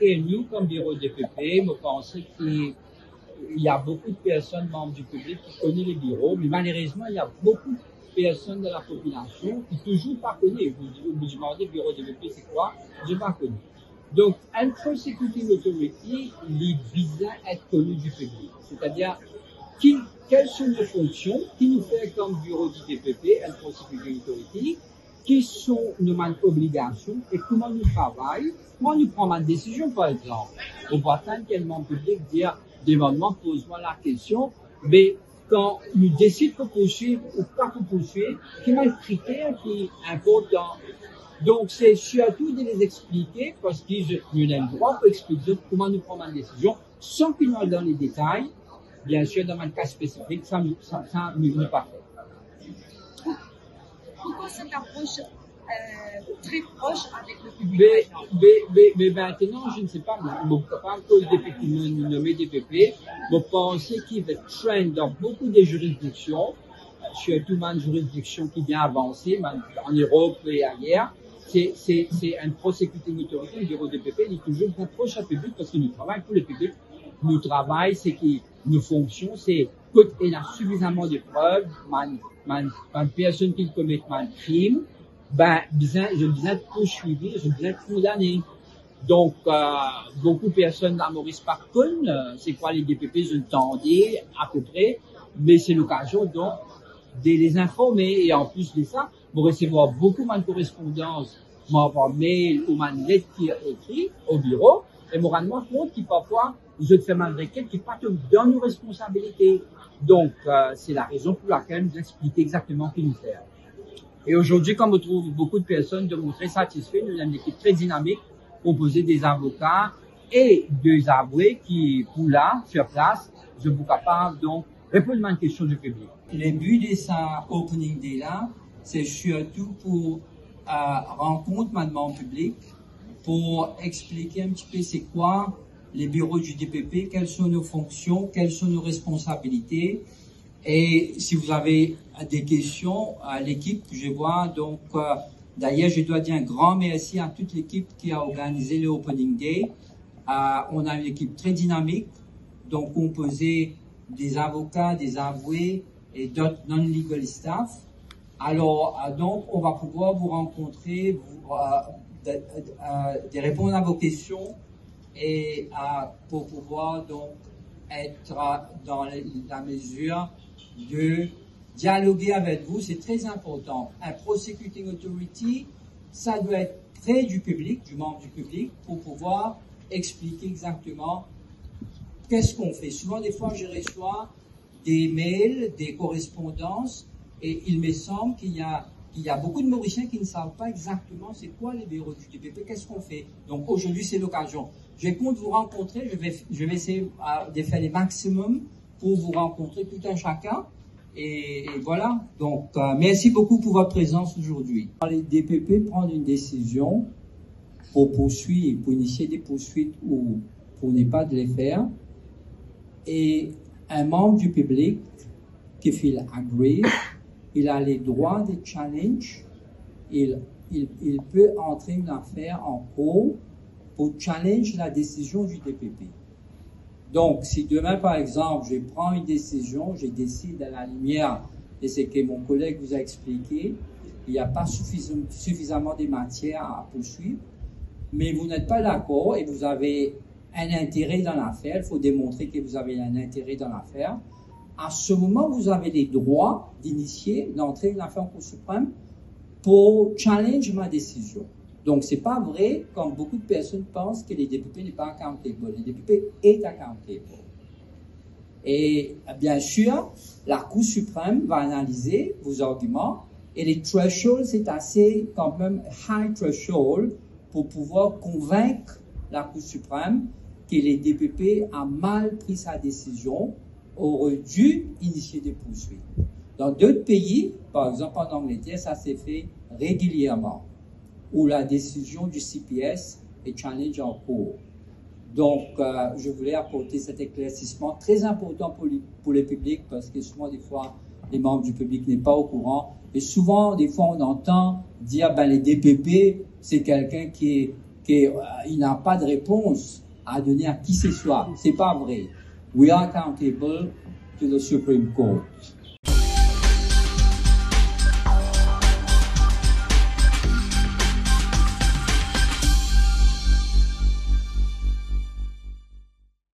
et nous, comme bureau DPP, nous pensons qu'il y a beaucoup de personnes, membres du public, qui connaissent les bureaux, mais malheureusement, il y a beaucoup de personnes de la population qui toujours pas connaissent. Vous me demandez, bureau DPP, c'est quoi? Je n'ai pas connu. Donc, un prosecuting authority, il vient être connu du public. C'est-à-dire, quelles sont nos fonctions, qui nous fait comme bureau du DPP, un prosecuting authority, qui sont nos obligations et comment nous travaillons, comment nous prenons une décision, par exemple. On va attendre quel membre public dire, demande-moi, pose-moi la question, mais quand nous décidons de poursuivre ou pas de poursuivre, quel est le critère qui est important? Donc, c'est surtout de les expliquer parce qu'ils ont le droit pour expliquer comment nous prenons une décision sans qu'ils nous aillent dans les détails. Bien sûr, dans un cas spécifique, ça nous pas fait. Pourquoi cette approche très proche avec le public? Mais maintenant, je ne sais pas, je ne peux pas encore nous nommer DPP, je pense qu'il va trend dans beaucoup de juridictions, surtout une juridiction qui vient avancer, en Europe et ailleurs. C'est un prosecuting authority, le bureau DPP, il est toujours bien proche à public parce que nous travaillons pour le public. Nous travaillons, c'est que nos fonctions, c'est quand il y a suffisamment de preuves, une personne qui commet un crime, je besoin de poursuivre, je besoin de condamner. Donc, beaucoup de personnes à Maurice Parcon, c'est quoi les DPP, je l'entendais à peu près, mais c'est l'occasion donc de les informer et en plus de ça, vous recevoir beaucoup de correspondances, m'envoie mail ou une lettre qui est écrite au bureau et me rendre compte que parfois, je te fais une requête qui n'est pas dans nos responsabilités. Donc, c'est la raison pour laquelle nous expliquons exactement ce qu'il nous fait. Et aujourd'hui, comme on trouve beaucoup de personnes, de nous très satisfaits, nous avons une équipe très dynamique, composée des avocats et des avoués qui, pour là, sur place, je vous capable donc répondre à une question du public. Le but de sa opening day là, c'est surtout pour rencontrer maintenant le public, pour expliquer un petit peu c'est quoi les bureaux du DPP, quelles sont nos fonctions, quelles sont nos responsabilités. Et si vous avez des questions à l'équipe, je vois donc, d'ailleurs, je dois dire un grand merci à toute l'équipe qui a organisé le Opening Day. On a une équipe très dynamique, donc composée des avocats, des avoués et d'autres non-legal staff. Alors, donc, on va pouvoir vous rencontrer, de répondre à vos questions et pour pouvoir donc être dans la mesure de dialoguer avec vous. C'est très important. Un prosecuting authority, ça doit être près du public, du membre du public, pour pouvoir expliquer exactement qu'est-ce qu'on fait. Souvent, des fois, je reçois des mails, des correspondances, et il me semble qu'il y a beaucoup de Mauriciens qui ne savent pas exactement c'est quoi les bureaux du DPP, qu'est-ce qu'on fait. Donc aujourd'hui, c'est l'occasion. Je compte vous rencontrer, je vais essayer de faire le maximum pour vous rencontrer tout un chacun. Et voilà. Donc, merci beaucoup pour votre présence aujourd'hui. Les DPP prennent une décision pour poursuivre, pour initier des poursuites ou pour ne pas de les faire. Et un membre du public qui fait agree, il a les droits de challenge, il peut entrer une affaire en cours pour challenge la décision du DPP. Donc, si demain, par exemple, je prends une décision, je décide à la lumière de ce que mon collègue vous a expliqué, il n'y a pas suffisamment de matière à poursuivre, mais vous n'êtes pas d'accord et vous avez un intérêt dans l'affaire, il faut démontrer que vous avez un intérêt dans l'affaire. À ce moment, vous avez les droits d'initier, d'entrer une affaire en Cour suprême pour challenge ma décision. Donc, c'est pas vrai, comme beaucoup de personnes pensent, que les DPP n'est pas accountable. Les DPP est accountable. Et bien sûr, la Cour suprême va analyser vos arguments et les thresholds, c'est assez quand même high threshold pour pouvoir convaincre la Cour suprême que les DPP a mal pris sa décision, aurait dû initier des poursuites. Dans d'autres pays, par exemple en Angleterre, ça s'est fait régulièrement, où la décision du CPS est challenge en cours. Donc, je voulais apporter cet éclaircissement très important pour le public, parce que souvent, des fois, les membres du public n'est pas au courant. Et souvent, des fois, on entend dire, ben, les DPP, c'est quelqu'un qui qu'il n'a pas de réponse à donner à qui que ce soit. C'est pas vrai. We are accountable to the Supreme Court.